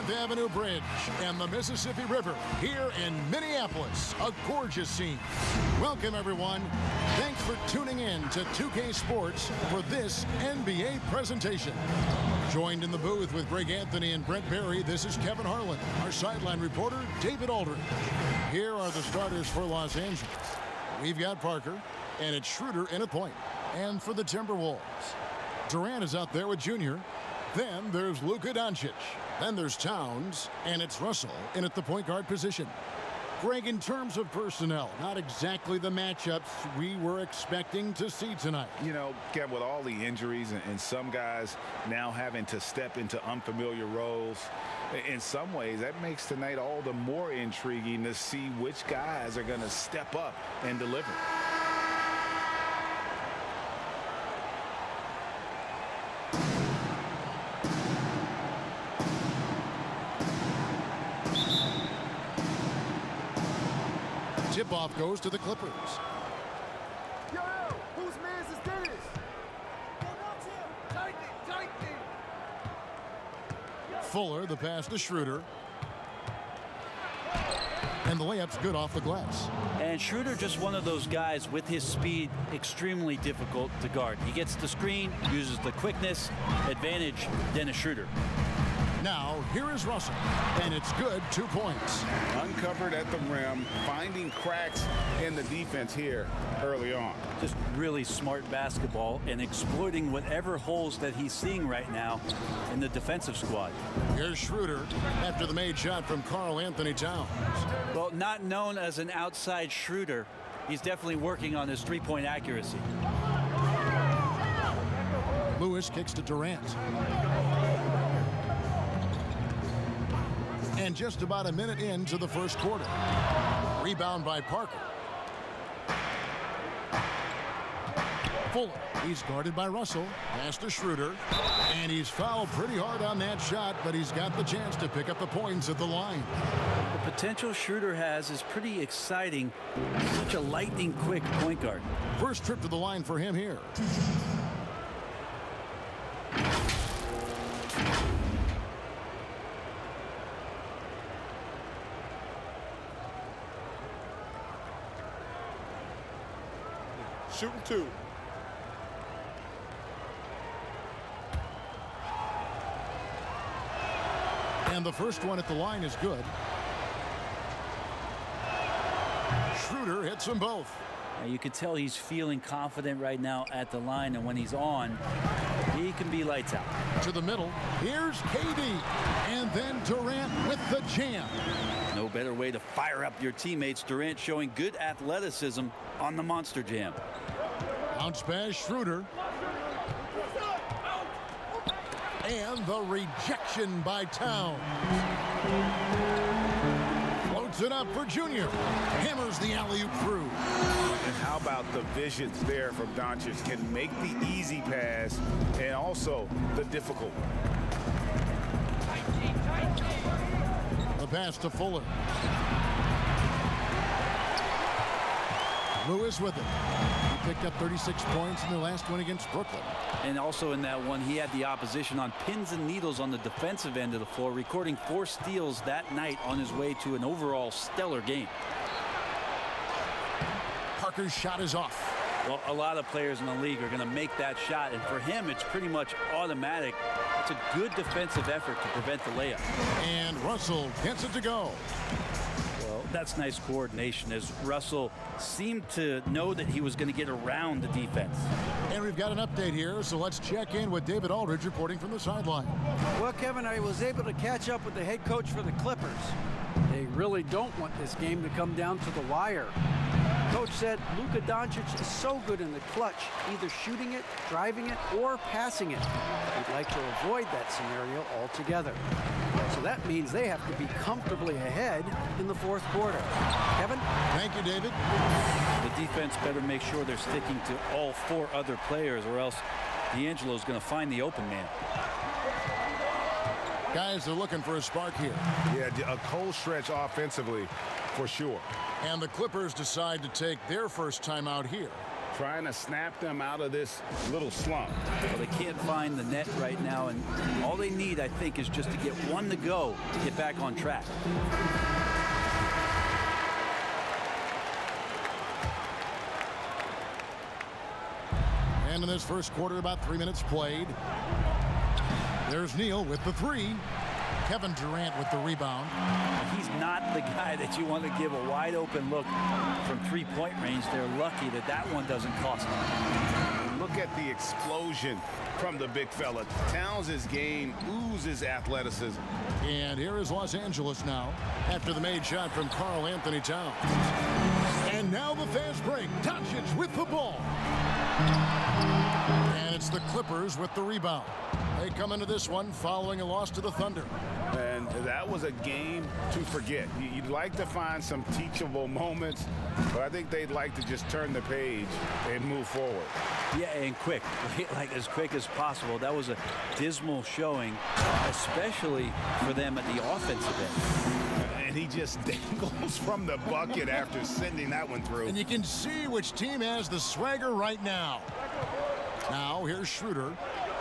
Fifth Avenue Bridge and the Mississippi River here in Minneapolis. A gorgeous scene. Welcome, everyone. Thanks for tuning in to 2K Sports for this NBA presentation. Joined in the booth with Greg Anthony and Brent Barry, this is Kevin Harlan. Our sideline reporter, David Aldridge. Here are the starters for Los Angeles. We've got Parker, and it's Schroeder in at point. And for the Timberwolves, Durant is out there with Junior. Then there's Luka Doncic. Then there's Towns, and it's Russell in at the point guard position. Greg, in terms of personnel, not exactly the matchups we were expecting to see tonight. You know, Kev, with all the injuries and some guys now having to step into unfamiliar roles, in some ways that makes tonight all the more intriguing to see which guys are going to step up and deliver. Tip-off goes to the Clippers. Yo, whose man's is this? Fuller, the pass to Schroeder. And the layup's good off the glass. And Schroeder, just one of those guys with his speed, extremely difficult to guard. He gets the screen, uses the quickness, advantage, Dennis Schroeder. Now, here is Russell, and it's good, 2 points. Uncovered at the rim, finding cracks in the defense here early on. Just really smart basketball and exploiting whatever holes that he's seeing right now in the defensive squad. Here's Schroeder after the made shot from Karl Anthony Towns. Well, not known as an outside Schroeder, he's definitely working on his three-point accuracy. Lewis kicks to Durant. And just about a minute into the first quarter. Rebound by Parker. Fuller, he's guarded by Russell. Pass to Schroeder. And he's fouled pretty hard on that shot, but he's got the chance to pick up the points at the line. The potential Schroeder has is pretty exciting. Such a lightning-quick point guard. First trip to the line for him here. Shooting two. And the first one at the line is good. Schroeder hits them both. Now you can tell he's feeling confident right now at the line, and when he's on, he can be lights out. To the middle, here's KD, and then Durant with the jam. No better way to fire up your teammates. Durant showing good athleticism on the monster jam. Bounce pass, Schroeder. And the rejection by Towns. Floats it up for Junior. Hammers the alley-oop through. And how about the visions there from Doncic? Can make the easy pass and also the difficult. The pass to Fuller. Lewis with it. He picked up 36 points in the last one against Brooklyn. And also in that one, he had the opposition on pins and needles on the defensive end of the floor, recording 4 steals that night on his way to an overall stellar game. Parker's shot is off. Well, a lot of players in the league are going to make that shot, and for him, it's pretty much automatic. It's a good defensive effort to prevent the layup. And Russell gets it to go. Well, that's nice coordination, as Russell seemed to know that he was going to get around the defense. And we've got an update here, so let's check in with David Aldridge reporting from the sideline. Well, Kevin, I was able to catch up with the head coach for the Clippers. They really don't want this game to come down to the wire. Coach said Luka Doncic is so good in the clutch, either shooting it, driving it, or passing it. He'd like to avoid that scenario altogether. So that means they have to be comfortably ahead in the fourth quarter. Kevin? Thank you, David. The defense better make sure they're sticking to all 4 other players, or else D'Angelo's going to find the open man. Guys are looking for a spark here. Yeah, a cold stretch offensively for sure. And the Clippers decide to take their first timeout here. trying to snap them out of this little slump. Well, they can't find the net right now, and all they need, I think, is just to get one to go to get back on track. And in this first quarter, about 3 minutes played. There's Neal with the three. Kevin Durant with the rebound. He's not the guy that you want to give a wide open look from three-point range. They're lucky that that one doesn't cost them. Look at the explosion from the big fella. Towns' game oozes athleticism. And here is Los Angeles now after the made shot from Karl Anthony Towns. And now the fast break. Doncic with the ball. And it's the Clippers with the rebound. They come into this one following a loss to the Thunder. And that was a game to forget. You'd like to find some teachable moments, but I think they'd like to just turn the page and move forward. Yeah, and quick, like as quick as possible. That was a dismal showing, especially for them at the offensive end. And he just dangles from the bucket after sending that one through. And you can see which team has the swagger right now. Now, here's Schroeder.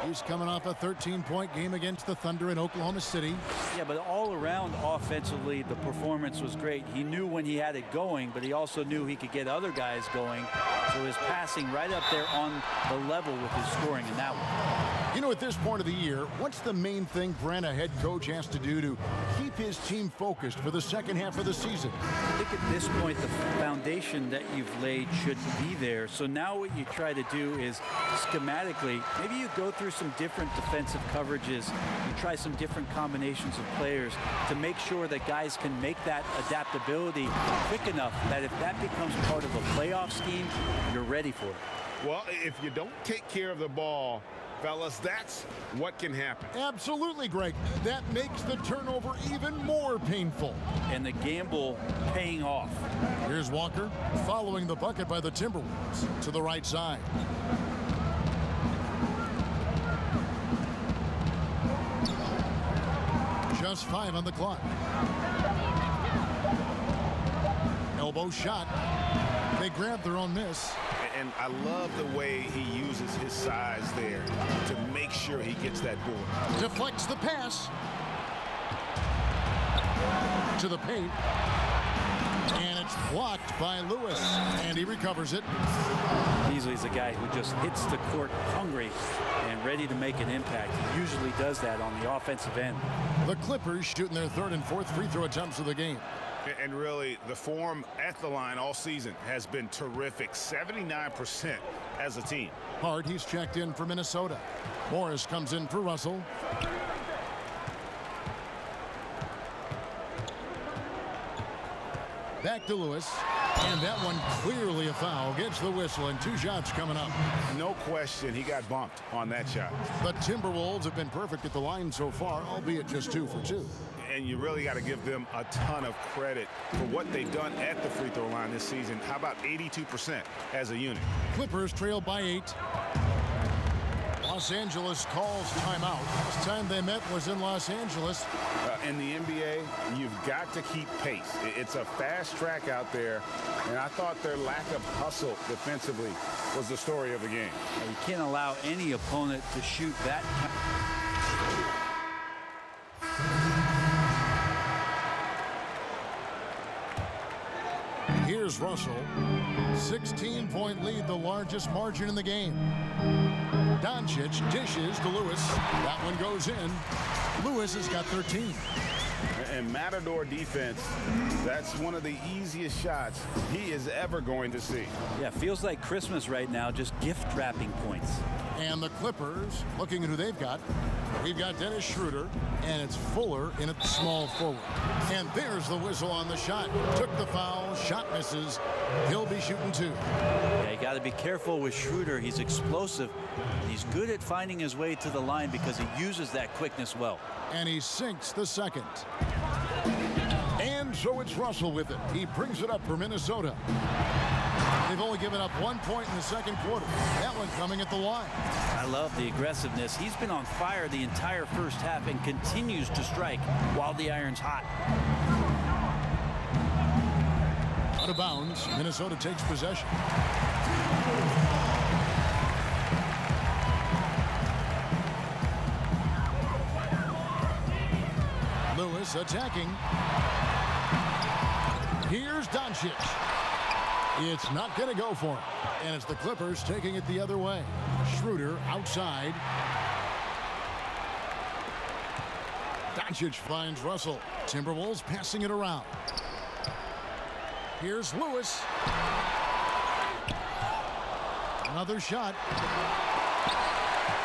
He's coming off a 13-point game against the Thunder in Oklahoma City. Yeah, but all around offensively, the performance was great. He knew when he had it going, but he also knew he could get other guys going. So his passing right up there on the level with his scoring in that one. You know, at this point of the year, what's the main thing Brent, a head coach, has to do to keep his team focused for the second half of the season? I think at this point, the foundation that you've laid should be there. So now what you try to do is schematically, maybe you go through some different defensive coverages. You try some different combinations of players to make sure that guys can make that adaptability quick enough that if that becomes part of a playoff scheme, you're ready for it. Well, if you don't take care of the ball, fellas, that's what can happen. Absolutely, Greg. That makes the turnover even more painful. And the gamble paying off. Here's Walker following the bucket by the Timberwolves to the right side. Just 5 on the clock. Elbow shot. They grab their own miss. And I love the way he uses his size there to make sure he gets that board. Deflects the pass. To the paint. And it's blocked by Lewis. And he recovers it. Beasley's a guy who just hits the court hungry and ready to make an impact. He usually does that on the offensive end. The Clippers shooting their third and fourth free throw attempts of the game. And really, the form at the line all season has been terrific. 79% as a team. Hart, he's checked in for Minnesota. Morris comes in for Russell. Back to Lewis. And that one clearly a foul. Gets the whistle and 2 shots coming up. No question he got bumped on that shot. The Timberwolves have been perfect at the line so far, albeit just 2 for 2. And you really got to give them a ton of credit for what they've done at the free throw line this season. How about 82% as a unit? Clippers trail by 8. Los Angeles calls timeout. Last time they met was in Los Angeles. In the NBA, you've got to keep pace. It's a fast track out there, and I thought their lack of hustle defensively was the story of the game. You can't allow any opponent to shoot that. Here's Russell. 16-point lead, the largest margin in the game. Doncic dishes to Lewis. That one goes in. Lewis has got 13. And Matador defense, that's one of the easiest shots he is ever going to see. Yeah, feels like Christmas right now, just gift wrapping points. And the Clippers, looking at who they've got. We've got Dennis Schroeder, and it's Fuller in at small forward. And there's the whistle on the shot. Took the foul, shot misses. He'll be shooting 2. Yeah, you got to be careful with Schroeder. He's explosive. He's good at finding his way to the line because he uses that quickness well. And he sinks the second. And so it's Russell with it. He brings it up for Minnesota. They've only given up 1 point in the second quarter. That one coming at the line. I love the aggressiveness. He's been on fire the entire first half and continues to strike while the iron's hot. Out of bounds. Minnesota takes possession. Lewis attacking. Here's Doncic. It's not going to go for him. And it's the Clippers taking it the other way. Schroeder outside. Doncic finds Russell. Timberwolves passing it around. Here's Lewis. Another shot.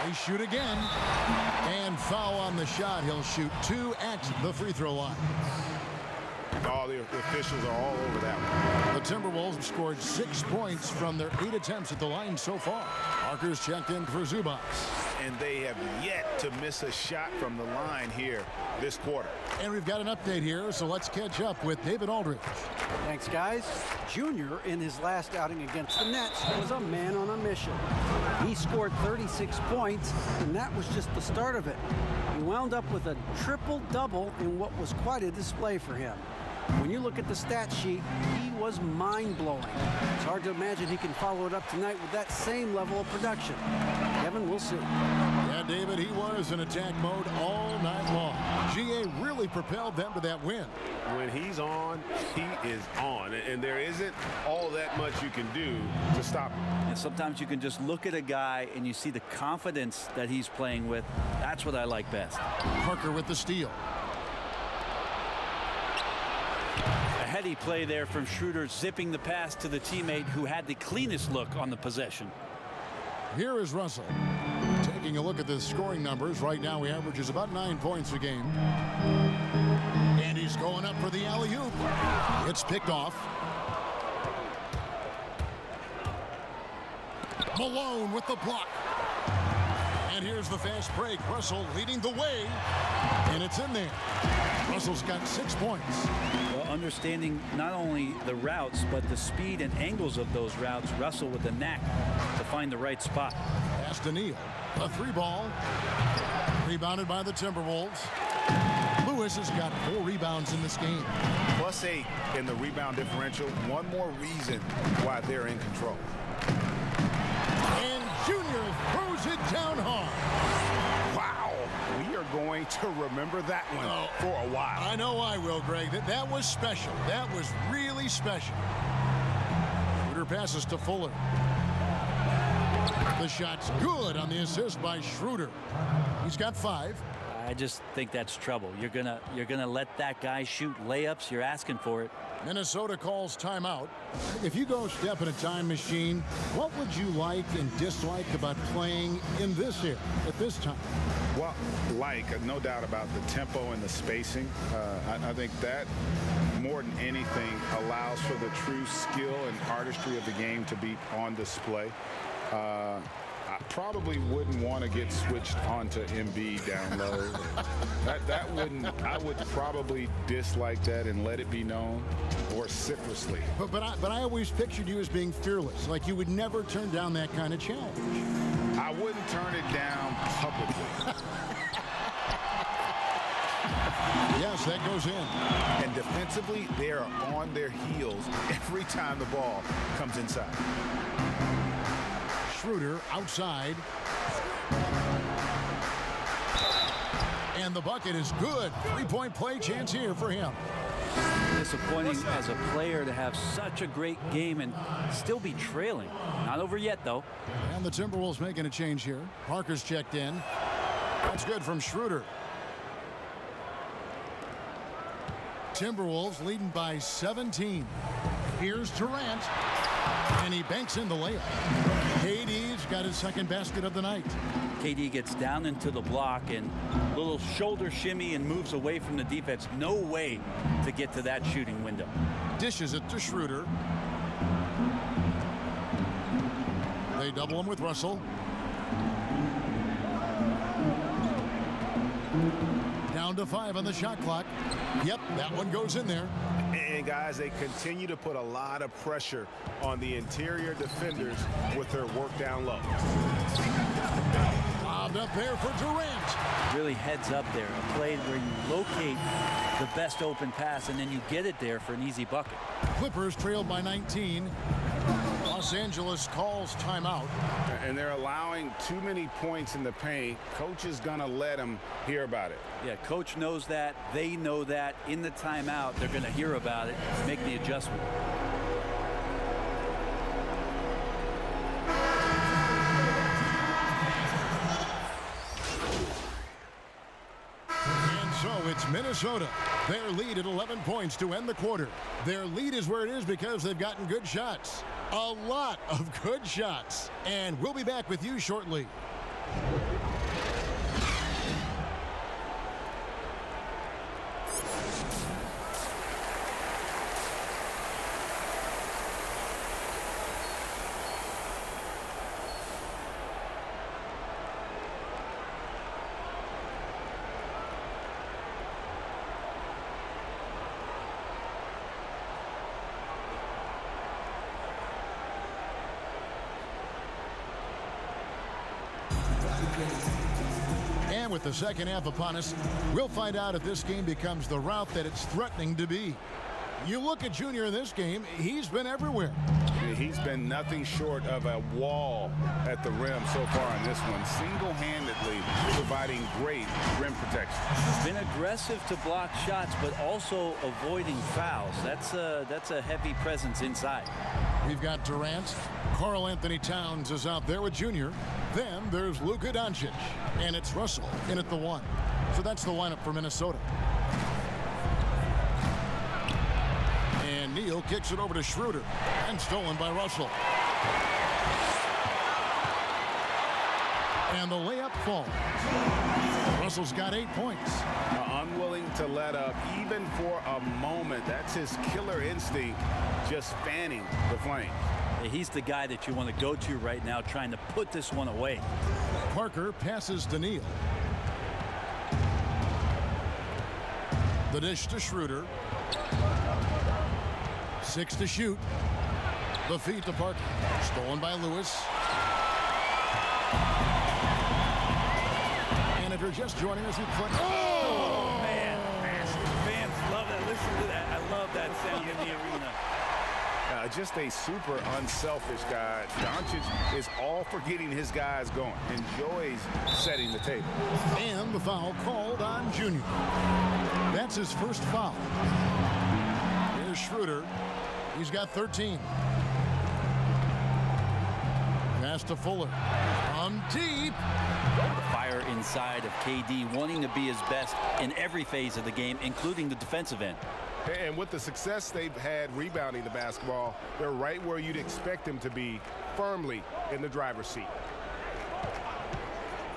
They shoot again. And foul on the shot. He'll shoot 2 at the free throw line. Oh, the officials are all over that one. The Timberwolves have scored 6 points from their 8 attempts at the line so far. Parker's checked in for Zubas. And they have yet to miss a shot from the line here this quarter. And we've got an update here, so let's catch up with David Aldridge. Thanks, guys. Junior, in his last outing against the Nets, was a man on a mission. He scored 36 points, and that was just the start of it. He wound up with a triple-double in what was quite a display for him. When you look at the stat sheet, he was mind-blowing. It's hard to imagine he can follow it up tonight with that same level of production. Kevin, we'll see. Yeah, David, he was in attack mode all night long. GA really propelled them to that win. When he's on, he is on. And there isn't all that much you can do to stop him. And sometimes you can just look at a guy and you see the confidence that he's playing with. That's what I like best. Parker with the steal. A heady play there from Schroeder, zipping the pass to the teammate who had the cleanest look on the possession. Here is Russell. Taking a look at the scoring numbers. Right now, he averages about 9 points a game. And he's going up for the alley-oop. It's picked off. Malone with the block. And here's the fast break. Russell leading the way. And it's in there. Russell's got 6 points. Well, understanding not only the routes, but the speed and angles of those routes, Russell with the knack to find the right spot. Pass to Neal. A 3-ball. Rebounded by the Timberwolves. Lewis has got 4 rebounds in this game. +8 in the rebound differential. One more reason why they're in control. And Junior throws it down hard. Wow. We are going to remember that one for a while. I know I will, Greg. That was special. That was really special. Schroeder passes to Fuller. The shot's good on the assist by Schroeder. He's got 5. I just think that's trouble. You're gonna let that guy shoot layups. You're asking for it. Minnesota calls timeout. If you go step in a time machine, what would you like and dislike about playing in this era at this time? Well, no doubt about the tempo and the spacing. I think that more than anything allows for the true skill and artistry of the game to be on display. I probably wouldn't want to get switched onto Embiid down low. I would probably dislike that and let it be known vociferously. But I always pictured you as being fearless, like you would never turn down that kind of challenge. I wouldn't turn it down publicly. Yes, that goes in. And defensively, they are on their heels every time the ball comes inside. Schroeder outside. And the bucket is good. 3-point play chance here for him. Disappointing as a player to have such a great game and still be trailing. Not over yet, though. And the Timberwolves making a change here. Parker's checked in. That's good from Schroeder. Timberwolves leading by 17. Here's Durant. And he banks in the layup. KD's got his second basket of the night. KD gets down into the block and a little shoulder shimmy and moves away from the defense. No way to get to that shooting window. Dishes it to Schroeder. They double him with Russell. Down to 5 on the shot clock. Yep, that one goes in there. And guys, they continue to put a lot of pressure on the interior defenders with their work down low. Lobbed up there for Durant. Really heads up there. A play where you locate the best open pass and then you get it there for an easy bucket. Clippers trailed by 19. Los Angeles calls timeout. And they're allowing too many points in the paint. Coach is going to let them hear about it. Yeah, coach knows that. They know that. In the timeout, they're going to hear about it, make the adjustment. And so it's Minnesota. Their lead at 11 points to end the quarter. Their lead is where it is because they've gotten good shots. A lot of good shots. And we'll be back with you shortly. And with the second half upon us, we'll find out if this game becomes the route that it's threatening to be. You look at Junior in this game, he's been everywhere. He's been nothing short of a wall at the rim so far in this one, single-handedly providing great rim protection. Been aggressive to block shots, but also avoiding fouls. That's a heavy presence inside. We've got Durant. Karl Anthony Towns is out there with Junior. Then there's Luka Doncic. And it's Russell in at the 1. So that's the lineup for Minnesota. And Neal kicks it over to Schroeder. And stolen by Russell. And the layup falls. Russell's got 8 points. Unwilling to let up even for a moment. That's his killer instinct, just fanning the flame. He's the guy that you want to go to right now, trying to put this one away. Parker passes to Neal. The dish to Schroeder. 6 to shoot. The feed to Parker. Stolen by Lewis. And if you're just joining us, you click. Oh, man. Fans love that. Listen to that. I love that sound in the arena. Just a super unselfish guy. Doncic is all for getting his guys going. Enjoys setting the table. And the foul called on Junior. That's his first foul. Here's Schroeder. He's got 13. Pass to Fuller. From deep. The fire inside of KD, wanting to be his best in every phase of the game, including the defensive end. And with the success they've had rebounding the basketball, they're right where you'd expect them to be, firmly in the driver's seat.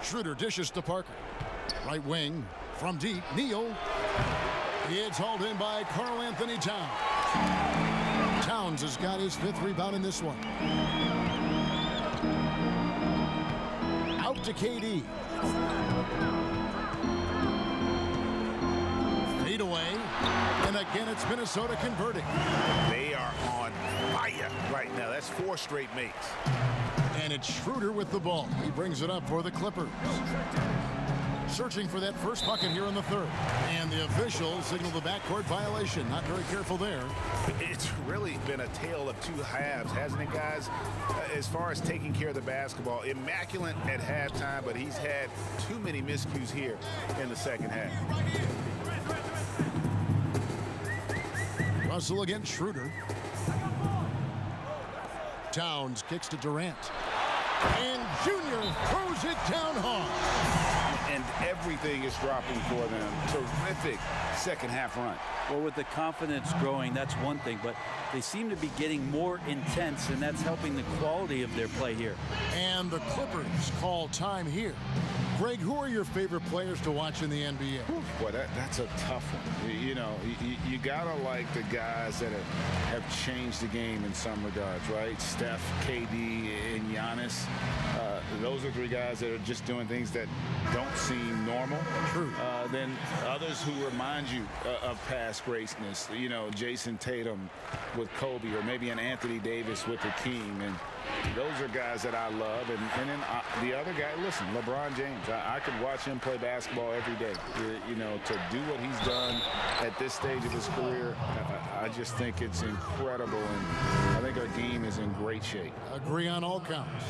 Schroeder dishes to Parker. Right wing from deep. Neal. It's hauled in by Karl Anthony Towns. Towns has got his 5th rebound in this one. Out to KD. Fade away. And again, it's Minnesota converting. They are on fire right now. That's 4 straight makes. And it's Schroeder with the ball. He brings it up for the Clippers. Searching for that first bucket here in the 3rd. And the officials signal the backcourt violation. Not very careful there. It's really been a tale of 2 halves, hasn't it, guys? As far as taking care of the basketball, immaculate at halftime, but he's had too many miscues here in the second half. Russell against Schroeder. Towns kicks to Durant. And Junior throws it down hard. And everything is dropping for them. Terrific second half run. Well, with the confidence growing, that's one thing, but they seem to be getting more intense, and that's helping the quality of their play here. And the Clippers call time here. Greg, who are your favorite players to watch in the NBA? Boy, that's a tough one. You know, you gotta like the guys that have changed the game in some regards, right? Steph, KD, and Giannis. those are three guys that are just doing things that don't seem normal. True. Then others who remind you of past greatness. You know, Jason Tatum with Kobe, or maybe an Anthony Davis with Hakeem. And those are guys that I love. And then the other guy, listen, LeBron James. I could watch him play basketball every day. You know, to do what he's done at this stage of his career, I just think it's incredible. And I think our game is in great shape. Agree on all counts.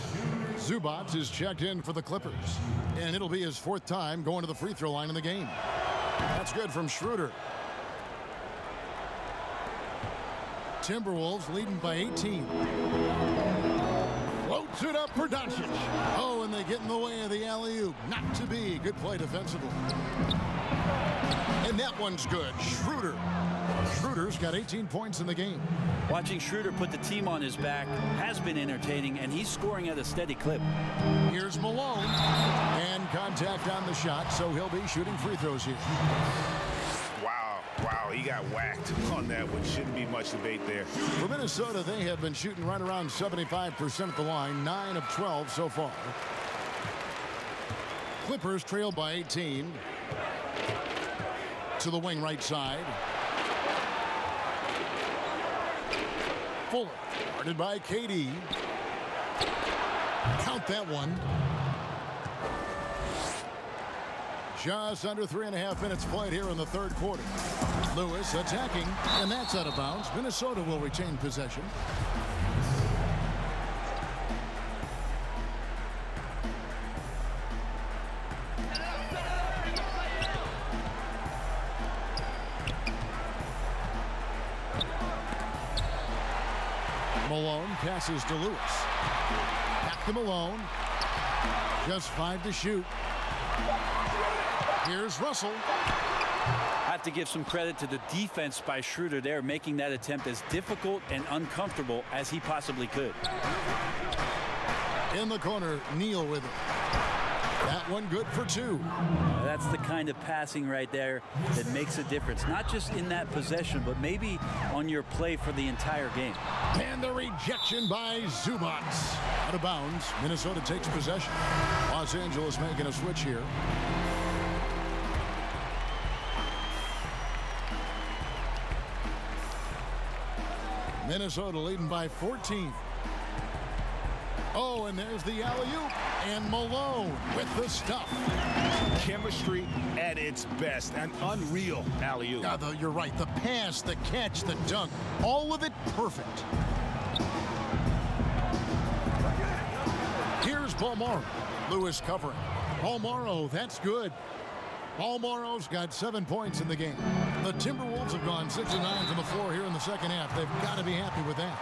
Zubac is checked in for the Clippers, and it'll be his 4th time going to the free throw line in the game. That's good from Schroeder. Timberwolves leading by 18. Floats it up for Doncic. Oh, and they get in the way of the alley-oop. Not to be. Good play defensively. And that one's good. Schroeder. Schroeder's got 18 points in the game. Watching Schroeder put the team on his back has been entertaining, and he's scoring at a steady clip. Here's Malone. And contact on the shot, so he'll be shooting free throws here. Wow, he got whacked on that one. Shouldn't be much debate there. For Minnesota, they have been shooting right around 75% at the line, 9 of 12 so far. Clippers trail by 18. To the wing right side. Fuller, guarded by KD. Count that one. Just under 3.5 minutes played here in the 3rd quarter. Lewis attacking, and that's out of bounds. Minnesota will retain possession. Malone passes to Lewis. Back to Malone. Just 5 to shoot. Here's Russell. I have to give some credit to the defense by Schroeder there, making that attempt as difficult and uncomfortable as he possibly could. In the corner, Neal with it. That one good for 2. That's the kind of passing right there that makes a difference, not just in that possession, but maybe on your play for the entire game. And the rejection by Zubac. Out of bounds. Minnesota takes possession. Los Angeles making a switch here. Minnesota leading by 14. Oh, and there's the alley-oop. And Malone with the stuff. Chemistry at its best. An unreal alley-oop. Yeah, you're right. The pass, the catch, the dunk. All of it perfect. Here's Bolmaro. Lewis covering. Bolmaro, that's good. Bolmaro's got 7 points in the game. The Timberwolves have gone 6 of 9 from the floor here in the second half. They've got to be happy with that.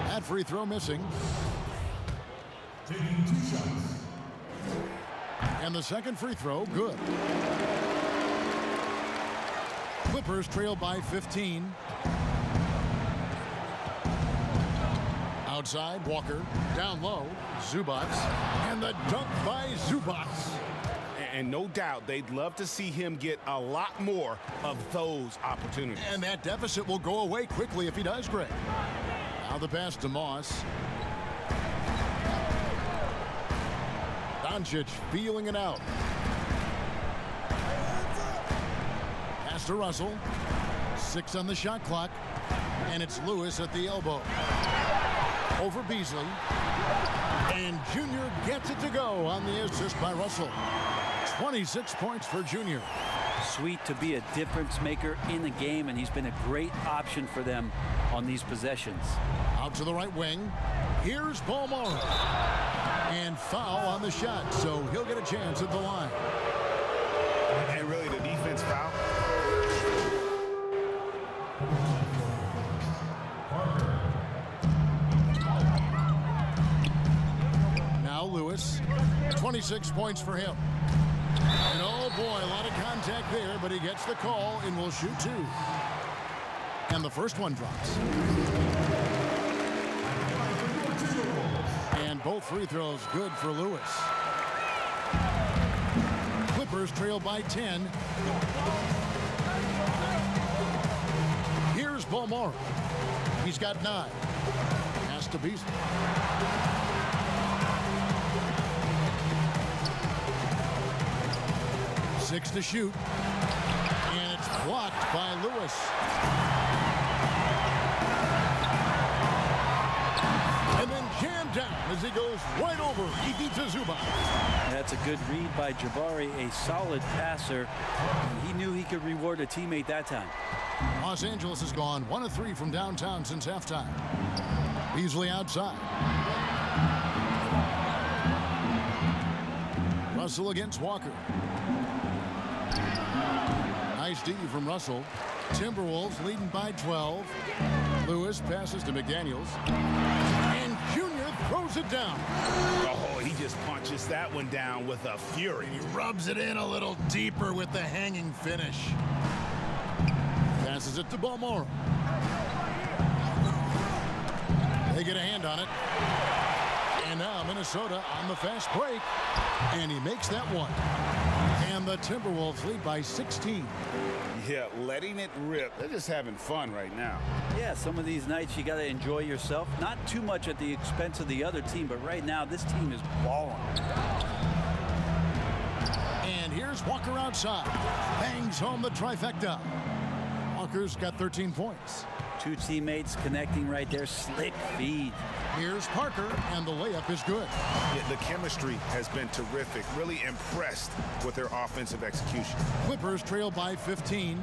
That free throw missing. And the second free throw, good. Clippers trail by 15. Outside, Walker. Down low, Zubac. And the dunk by Zubac. And no doubt they'd love to see him get a lot more of those opportunities. And that deficit will go away quickly if he does, Greg. Now the pass to Moss. Doncic feeling it out. Pass to Russell. 6 on the shot clock. And it's Lewis at the elbow. Over Beasley. And Junior gets it to go on the assist by Russell. 26 points for Junior. Sweet to be a difference maker in the game, and he's been a great option for them on these possessions. Out to the right wing. Here's Bolmaro. And foul on the shot, so he'll get a chance at the line. And really the defense foul. Now Lewis. 26 points for him. And oh boy, a lot of contact there, but he gets the call and will shoot 2. And the first one drops. And both free throws good for Lewis. Clippers trail by 10. Here's Here's Balmore. He's got 9. Pass to Beasley. 6 to shoot. And it's blocked by Lewis. And then jammed down as he goes right over Ivica Zubac. That's a good read by Jabari, a solid passer. And he knew he could reward a teammate that time. Los Angeles has gone 1 of 3 from downtown since halftime. Beasley outside. Russell against Walker. Nice D from Russell. Timberwolves leading by 12. Lewis passes to McDaniels. And Junior throws it down. Oh, he just punches that one down with a fury. He rubs it in a little deeper with the hanging finish. Passes it to Balmore. They get a hand on it. And now Minnesota on the fast break. And he makes that one. And the Timberwolves lead by 16. Yeah, letting it rip. They're just having fun right now. Yeah, some of these nights you got to enjoy yourself. Not too much at the expense of the other team, but right now this team is balling. And here's Walker outside. Bangs home the trifecta. Walker's got 13 points. 2 teammates connecting right there. Slick feed. Here's Parker, and the layup is good. Yeah, the chemistry has been terrific. Really impressed with their offensive execution. Clippers trail by 15.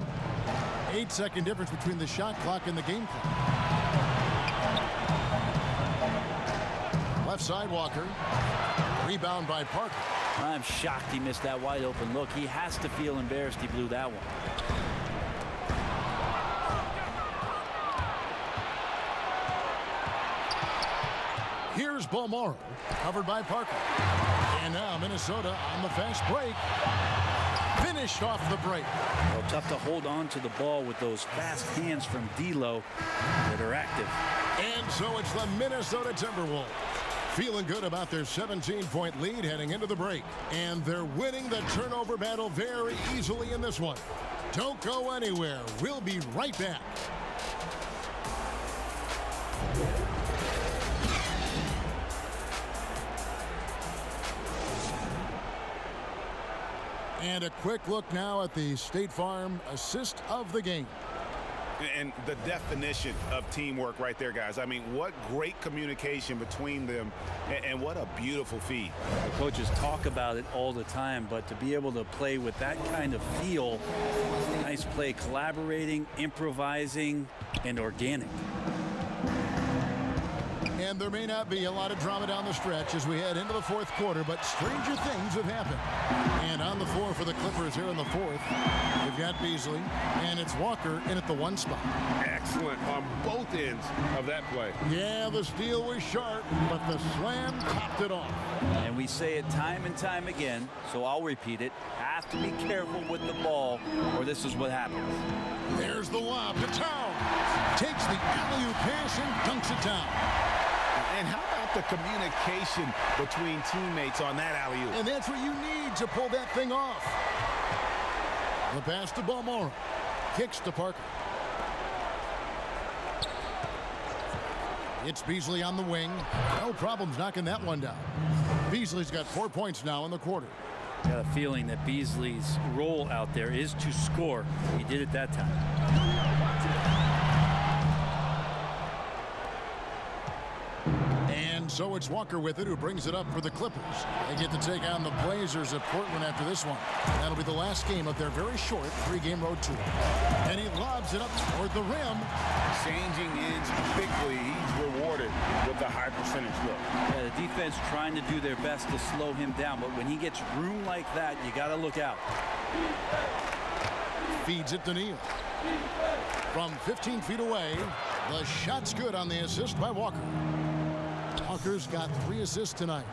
8-second difference between the shot clock and the game clock. Left side, Walker. Rebound by Parker. I'm shocked he missed that wide open look. He has to feel embarrassed he blew that one. Here's Balmore, covered by Parker. And now Minnesota on the fast break. Finished off the break. Well, tough to hold on to the ball with those fast hands from D'Lo that are active. And so it's the Minnesota Timberwolves. Feeling good about their 17-point lead heading into the break. And they're winning the turnover battle very easily in this one. Don't go anywhere. We'll be right back. And a quick look now at the State Farm assist of the game. And the definition of teamwork right there, guys. I mean, what great communication between them, and what a beautiful feed. The coaches talk about it all the time, but to be able to play with that kind of feel, nice play, collaborating, improvising, and organic. And there may not be a lot of drama down the stretch as we head into the fourth quarter, but stranger things have happened. And on the floor for the Clippers here in the fourth, we've got Beasley, and it's Walker in at the 1 spot. Excellent on both ends of that play. Yeah, the steal was sharp, but the slam topped it off. And we say it time and time again, so I'll repeat it. Have to be careful with the ball, or this is what happens. There's the lob to Towns. Takes the alley-oop pass and dunks it down. And how about the communication between teammates on that alley-oop? And that's what you need to pull that thing off. The pass to Balmore. Kicks to Parker. It's Beasley on the wing. No problems knocking that one down. Beasley's got 4 points now in the quarter. Got a feeling that Beasley's role out there is to score. He did it that time. And so it's Walker with it, who brings it up for the Clippers. They get to take on the Blazers at Portland after this one. That'll be the last game of their very short 3-game road tour. And he lobs it up toward the rim. Changing ends quickly. He's rewarded with a high percentage look. Yeah, the defense trying to do their best to slow him down, but when he gets room like that, you got to look out. Feeds it to Neal. From 15 feet away, the shot's good on the assist by Walker. Walker's got 3 assists tonight.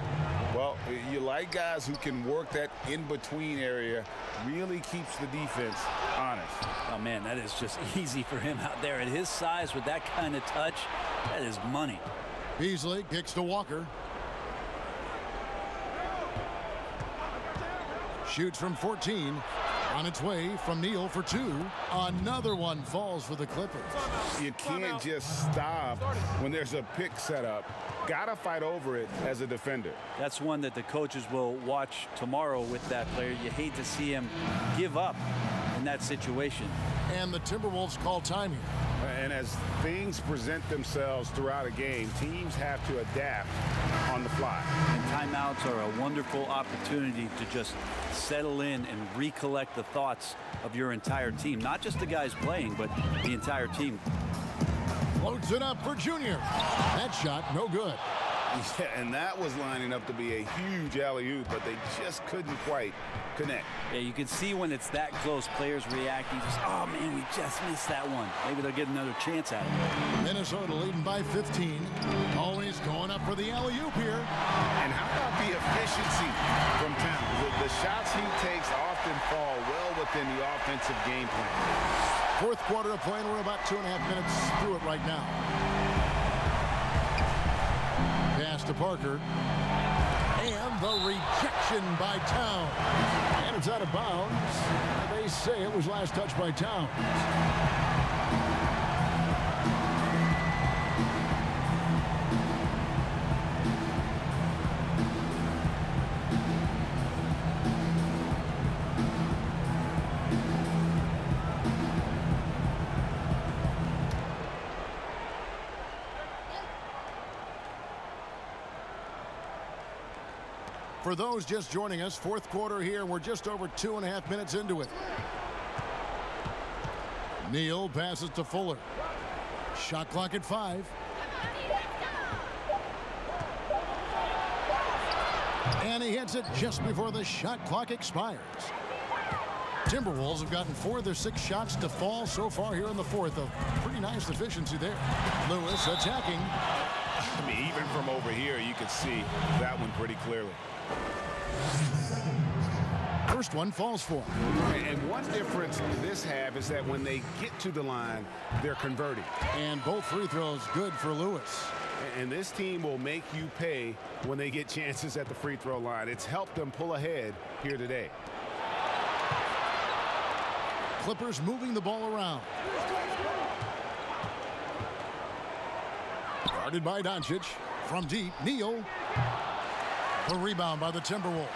Well, you like guys who can work that in-between area, really keeps the defense honest. Oh, man, that is just easy for him out there. At his size with that kind of touch, that is money. Beasley kicks to Walker. Shoots from 14. On its way from Neal for two. Another one falls for the Clippers. You can't just stop when there's a pick set up. Gotta fight over it as a defender. That's one that the coaches will watch tomorrow with that player. You hate to see him give up in that situation. And the Timberwolves call time here. And as things present themselves throughout a game, teams have to adapt on the fly. And timeouts are a wonderful opportunity to just settle in and recollect the thoughts of your entire team. Not just the guys playing, but the entire team. Floats it up for Junior. That shot, no good. Yeah, and that was lining up to be a huge alley-oop, but they just couldn't quite connect. Yeah, you can see when it's that close, players reacting. Just, oh, man, we just missed that one. Maybe they'll get another chance at it. Minnesota leading by 15. Always going up for the alley-oop here. And how about the efficiency from Towns? The shots he takes often fall well within the offensive game plan. Fourth quarter of play, and we're about 2.5 minutes through it right now. Pass to Parker. And the rejection by Towns. And it's out of bounds. They say it was last touched by Towns. For those just joining us, fourth quarter here, and we're just over 2.5 minutes into it. Neal passes to Fuller. Shot clock at 5. And he hits it just before the shot clock expires. Timberwolves have gotten 4 of their 6 shots to fall so far here in the fourth. A pretty nice efficiency there. Lewis attacking. I mean, even from over here, you could see that one pretty clearly. First one falls for. And one difference this have is that when they get to the line, they're converting. And both free throws good for Lewis. And this team will make you pay when they get chances at the free throw line. It's helped them pull ahead here today. Clippers moving the ball around. Guarded by Doncic. From deep, Neal. A rebound by the Timberwolves.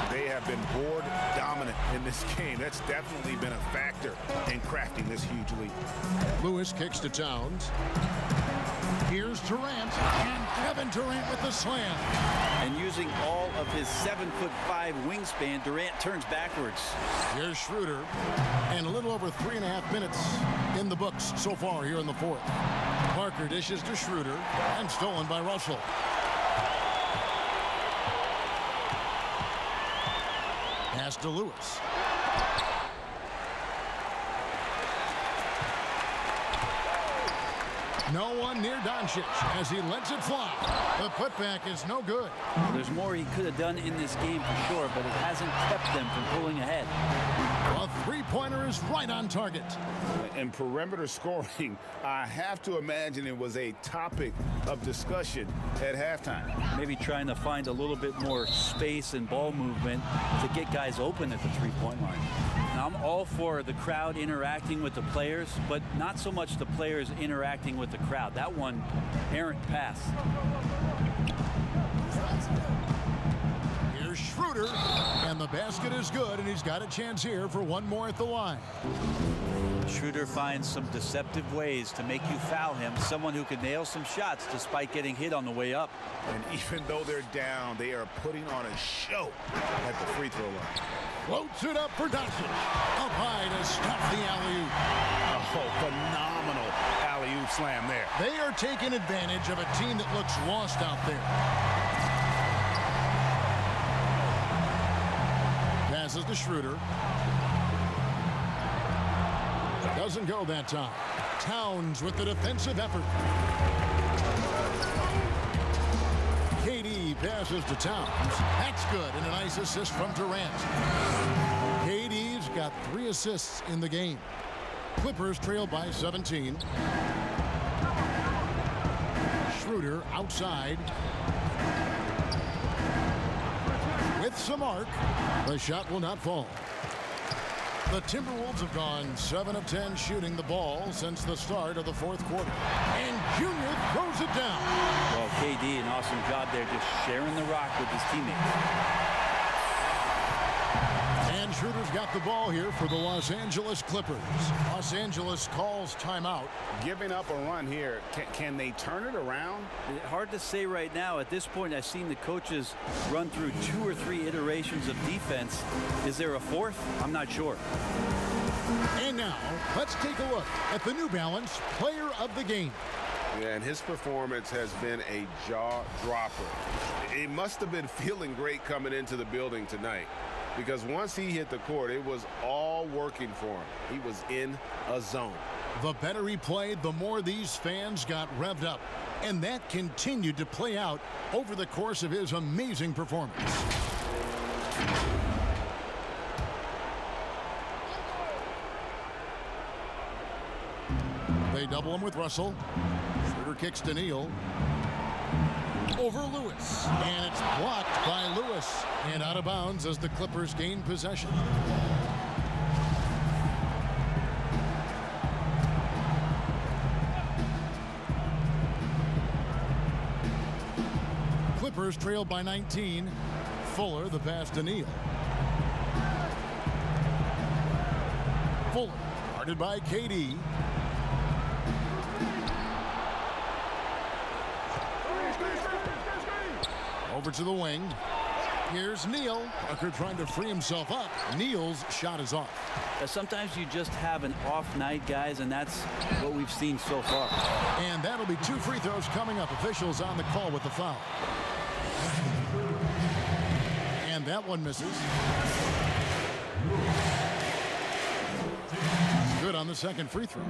They have been board dominant in this game. That's definitely been a factor in crafting this huge lead. Lewis kicks to Towns. Here's Durant. And Kevin Durant with the slam. And using all of his 7'5" wingspan, Durant turns backwards. Here's Schroeder. And a little over 3.5 minutes in the books so far here in the fourth. Parker dishes to Schroeder. And stolen by Russell. Pass to Lewis. No one near Doncic as he lets it fly. The putback is no good. There's more he could have done in this game for sure, but it hasn't kept them from pulling ahead. A three-pointer is right on target. And perimeter scoring, I have to imagine it was a topic of discussion at halftime. Maybe trying to find a little bit more space and ball movement to get guys open at the three-point line. Now, I'm all for the crowd interacting with the players, but not so much the players interacting with the crowd. That one, errant pass. Here's Schroeder, and the basket is good, and he's got a chance here for one more at the line. Schroeder finds some deceptive ways to make you foul him, someone who can nail some shots despite getting hit on the way up. And even though they're down, they are putting on a show at the free throw line. Floats it up for Doncic. Up high to stop the alley-oop. Oh, phenomenal alley-oop slam there. They are taking advantage of a team that looks lost out there. Passes to Schroeder. Doesn't go that time. Towns with the defensive effort. KD passes to Towns. That's good, and a nice assist from Durant. KD's got 3 assists in the game. Clippers trail by 17. Schroeder outside. With some arc. The shot will not fall. The Timberwolves have gone 7 of 10 shooting the ball since the start of the fourth quarter. And Junior throws it down. Well, KD, an awesome job there, just sharing the rock with his teammates. And Schroeder's got the ball here for the Los Angeles Clippers. Los Angeles calls timeout. Giving up a run here. Can they turn it around? Hard to say right now. At this point, I've seen the coaches run through 2 or 3 iterations of defense. Is there a fourth? I'm not sure. And now, let's take a look at the New Balance Player of the Game. Yeah, and his performance has been a jaw-dropper. He must have been feeling great coming into the building tonight, because once he hit the court, it was all working for him. He was in a zone. The better he played, the more these fans got revved up. And that continued to play out over the course of his amazing performance. They double him with Russell. Schroeder kicks to Neal. Over Lewis. And it's blocked by Lewis. And out of bounds as the Clippers gain possession. Clippers trailed by 19. Fuller, the pass to Neal. Fuller, guarded by KD. Over to the wing. Here's Neal. Tucker trying to free himself up. Neal's shot is off. Sometimes you just have an off night, guys, and that's what we've seen so far. And that'll be 2 free throws coming up. Officials on the call with the foul. And that one misses. Good on the second free throw.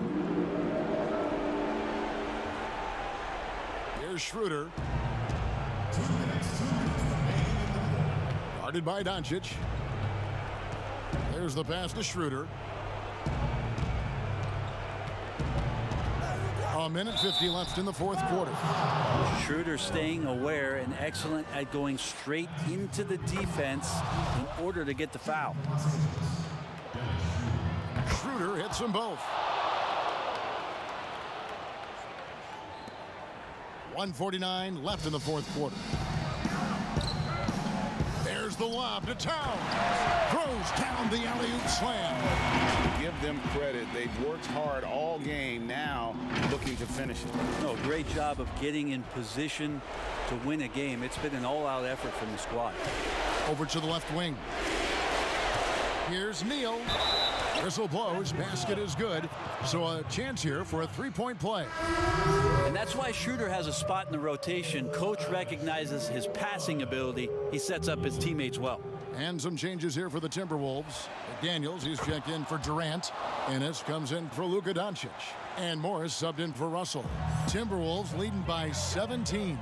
Here's Schroeder. Guarded by Doncic. There's the pass to Schroeder. A minute 50 left in the fourth quarter. Schroeder staying aware and excellent at going straight into the defense in order to get the foul. Schroeder hits them both. 1:49 left in the fourth quarter. There's the lob to Towns. Throws down the alley-oop slam. Give them credit. They've worked hard all game, now looking to finish it. No, great job of getting in position to win a game. It's been an all-out effort from the squad. Over to the left wing. Here's Neal. Whistle blows. Basket is good. So a chance here for a three-point play. And that's why Schroeder has a spot in the rotation. Coach recognizes his passing ability. He sets up his teammates well. And some changes here for the Timberwolves. Daniels, he's checked in for Durant. Ennis comes in for Luka Doncic. And Morris subbed in for Russell. Timberwolves leading by 17.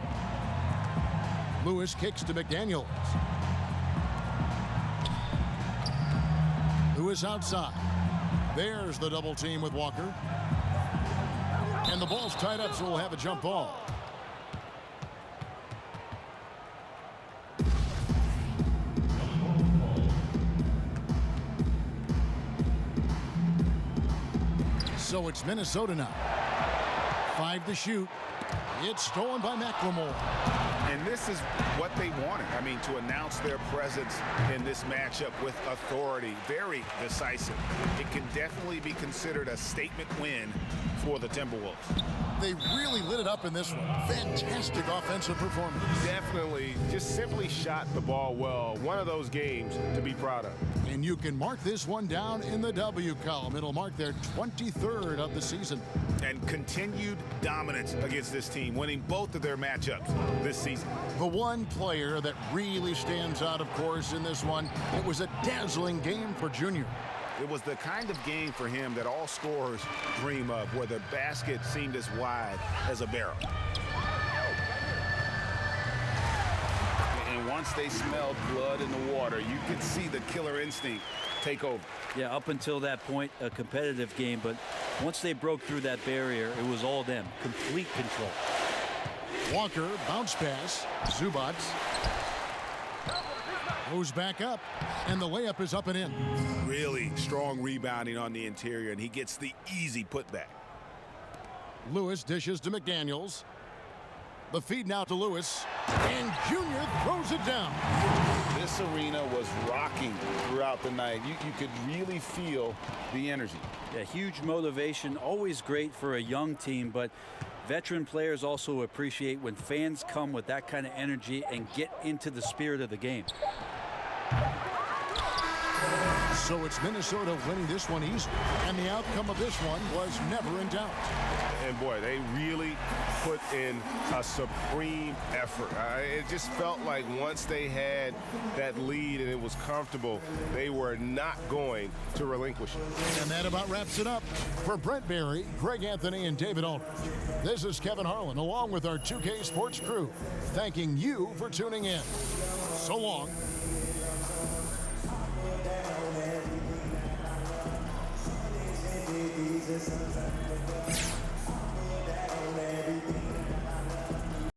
Lewis kicks to McDaniels. Lewis outside. There's the double team with Walker. And the ball's tied up, so we'll have a jump ball. So it's Minnesota now. 5 to shoot. It's stolen by McLemore. And this is what they wanted. I mean, to announce their presence in this matchup with authority. Very decisive. It can definitely be considered a statement win for the Timberwolves. They really lit it up in this one. Fantastic offensive performance. Definitely just simply shot the ball well. One of those games to be proud of. And you can mark this one down in the W column. It'll mark their 23rd of the season. And continued dominance against this team, winning both of their matchups this season. The one player that really stands out, of course, in this one, it was a dazzling game for Junior. It was the kind of game for him that all scorers dream of, where the basket seemed as wide as a barrel. And once they smelled blood in the water, you could see the killer instinct take over. Yeah, up until that point, a competitive game, but once they broke through that barrier, it was all them. Complete control. Walker, bounce pass. Zubac. Goes back up, and the layup is up and in. Really strong rebounding on the interior, and he gets the easy putback. Lewis dishes to McDaniels. The feed now to Lewis, and Junior throws it down. This arena was rocking throughout the night. You could really feel the energy. Yeah, huge motivation, always great for a young team, but veteran players also appreciate when fans come with that kind of energy and get into the spirit of the game. So it's Minnesota winning this one easy, and the outcome of this one was never in doubt. And boy, they really put in a supreme effort. It just felt like once they had that lead and it was comfortable, they were not going to relinquish it. And that about wraps it up. For Brent Barry, Greg Anthony, and David Aldridge, this is Kevin Harlan along with our 2K Sports crew, thanking you for tuning in. So long.